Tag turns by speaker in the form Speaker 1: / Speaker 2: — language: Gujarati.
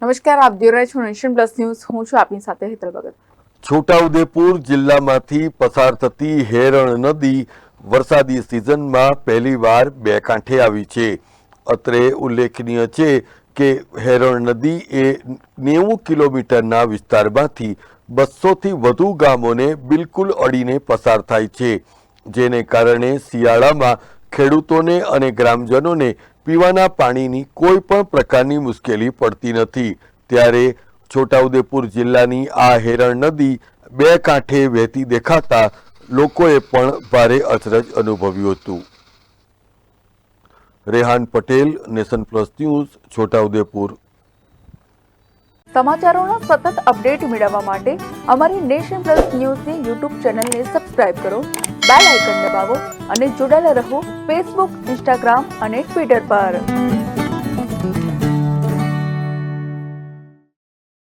Speaker 1: નમસ્કાર, આપ જોઈ રહ્યા છો નેશન પ્લસ ન્યૂઝ. હું છું આપની સાથે હેતલ ભગત.
Speaker 2: છોટાઉદેપુર જિલ્લામાંથી પસાર થતી હેરણ નદી વરસાદી સિઝનમાં પહેલીવાર બે કાંઠે આવી છે. અત્રે ઉલ્લેખનીય છે કે હેરણ નદી એ 90 કિલોમીટરના વિસ્તારમાંથી 200થી વધુ ગામોને બિલકુલ અડીને પસાર થાય છે, જેને કારણે શિયાળામાં ખેડૂતોને અને ગ્રામજનોને પીવાના પાણીની કોઈ પણ પ્રકારની મુશ્કેલી પડતી નથી. ત્યારે છોટાઉદેપુર જિલ્લાની આ હેરણ નદી બે કાંઠે વહેતી દેખાતા લોકોએ પણ ભારે અચરજ અનુભવ્યું હતું. Rehan Patel, nation plus news, Chhota Udepur.
Speaker 1: સમાચારોના સતત અપડેટ મેળવવા માટે અમારી નેશન પ્લસ ન્યૂઝની યુટ્યુબ ચેનલને સબસ્ક્રાઇબ કરો, બેલ આઇકન દબાવો અને જોડાયેલા રહો ફેસબુક, ઇન્સ્ટાગ્રામ અને ટ્વિટર પર.